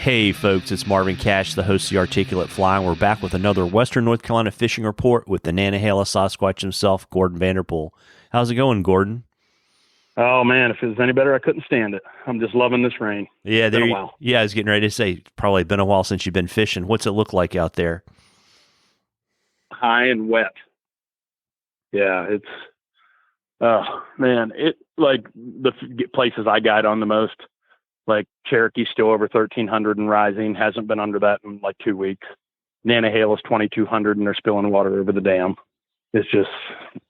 Hey folks, it's Marvin Cash, the host of The Articulate Fly, and we're back with another Western North Carolina fishing report with the Nantahala Sasquatch himself, Gordon Vanderpool. How's it going, Gordon? Oh man, if it was any better, I couldn't stand it. I'm just loving this rain. Yeah, Been a while. Yeah, I was getting ready to say, it's probably been a while since you've been fishing. What's it look like out there? High and wet. Yeah, it's, oh man, it like the places I guide on the most, like Cherokee's still over 1,300 and rising, hasn't been under that in like 2 weeks. Nantahala's 2,200 and they're spilling water over the dam. It's just,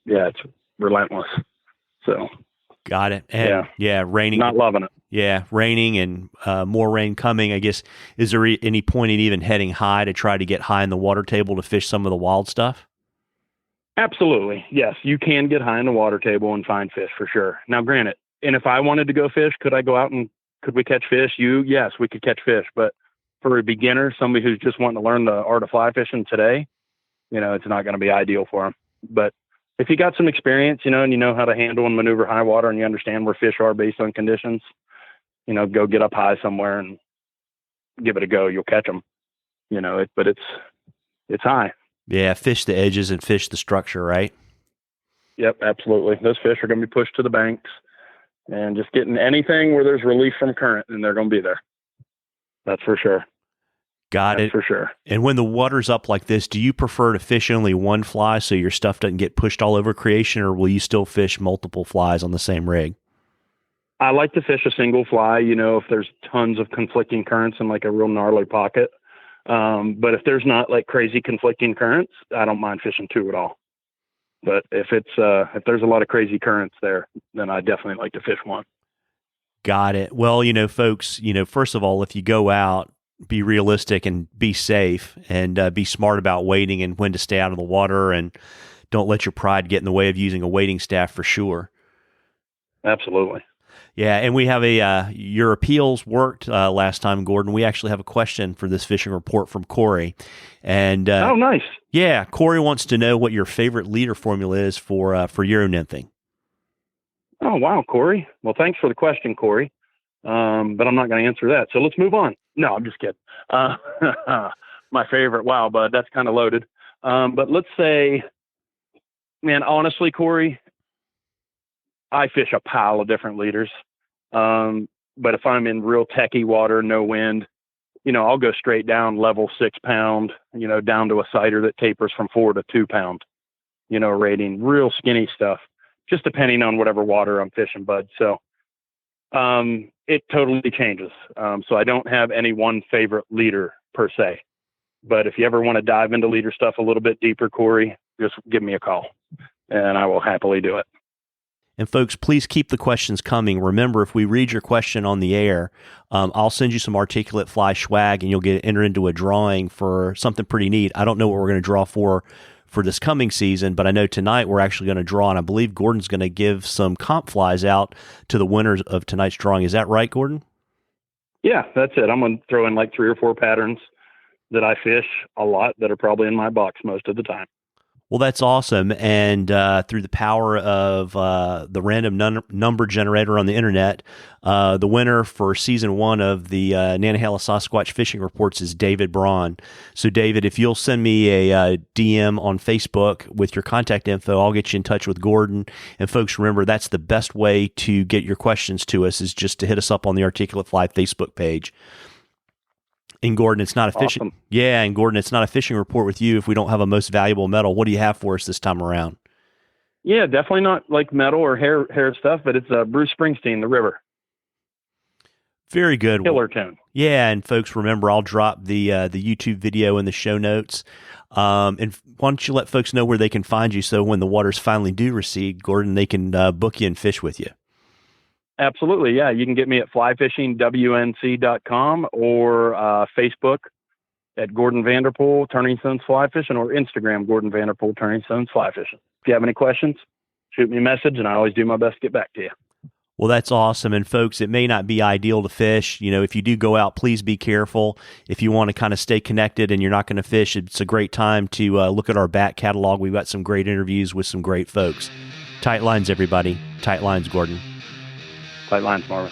yeah, it's relentless. So. Got it. And yeah, raining. Not loving it. Yeah, raining and more rain coming. I guess, is there any point in even heading high to try to get high in the water table to fish some of the wild stuff? Absolutely. Yes, you can get high in the water table and find fish for sure. Now, granted, and if I wanted to go fish, could I go out and could we catch fish? Yes, we could catch fish. But for a beginner, somebody who's just wanting to learn the art of fly fishing today, it's not going to be ideal for them. But if you got some experience, and you know how to handle and maneuver high water and you understand where fish are based on conditions, go get up high somewhere and give it a go. You'll catch them, but it's high. Yeah. Fish the edges and fish the structure, right? Yep, absolutely. Those fish are going to be pushed to the banks and just getting anything where there's relief from current, and they're going to be there. That's for sure. Got it. For sure. And when the water's up like this, do you prefer to fish only one fly so your stuff doesn't get pushed all over creation, or will you still fish multiple flies on the same rig? I like to fish a single fly, if there's tons of conflicting currents in like a real gnarly pocket. But if there's not like crazy conflicting currents, I don't mind fishing two at all. But if there's a lot of crazy currents there, then I definitely like to fish one. Got it. Well, folks, first of all, if you go out, be realistic and be safe, and be smart about wading and when to stay out of the water, and don't let your pride get in the way of using a wading staff for sure. Absolutely. Yeah, and we have your appeals worked last time, Gordon. We actually have a question for this fishing report from Corey. And oh, nice. Yeah, Corey wants to know what your favorite leader formula is for Euro nymphing. Oh, wow, Corey. Well, thanks for the question, Corey. But I'm not going to answer that. So let's move on. No, I'm just kidding. My favorite. Wow, bud, that's kind of loaded. But let's say, man, honestly, Corey, I fish a pile of different leaders. But if I'm in real techie water, no wind, I'll go straight down level 6 pound, down to a cider that tapers from 4 to 2 pound, rating, real skinny stuff, just depending on whatever water I'm fishing, bud. So, it totally changes. So I don't have any one favorite leader per se, but if you ever want to dive into leader stuff a little bit deeper, Corey, just give me a call and I will happily do it. And folks, please keep the questions coming. Remember, if we read your question on the air, I'll send you some Articulate Fly swag and you'll get entered into a drawing for something pretty neat. I don't know what we're going to draw for this coming season, but I know tonight we're actually going to draw, and I believe Gordon's going to give some comp flies out to the winners of tonight's drawing. Is that right, Gordon? Yeah, that's it. I'm going to throw in like 3 or 4 patterns that I fish a lot that are probably in my box most of the time. Well, that's awesome. And through the power of the random number generator on the internet, the winner for season 1 of the Nantahala Sasquatch fishing reports is David Braun. So, David, if you'll send me a DM on Facebook with your contact info, I'll get you in touch with Gordon. And folks, remember, that's the best way to get your questions to us, is just to hit us up on the Articulate Fly Facebook page. And Gordon, it's not a fishing. Awesome. Yeah, and Gordon, it's not a fishing report with you if we don't have a most valuable medal. What do you have for us this time around? Yeah, definitely not like metal or hair stuff, but it's Bruce Springsteen, The River. Very good. Killer tune. Yeah, and folks, remember, I'll drop the YouTube video in the show notes. And why don't you let folks know where they can find you, so when the waters finally do recede, Gordon, they can book you and fish with you. Absolutely. Yeah. You can get me at flyfishingwnc.com or Facebook at Gordon Vanderpool Turning Stones Fly Fishing, or Instagram Gordon Vanderpool Turning Stones Fly Fishing. If you have any questions, shoot me a message and I always do my best to get back to you. Well, that's awesome. And folks, it may not be ideal to fish. If you do go out, please be careful. If you want to kind of stay connected and you're not going to fish, it's a great time to look at our back catalog. We've got some great interviews with some great folks. Tight lines, everybody. Tight lines, Gordon. Tight lines, Marvin.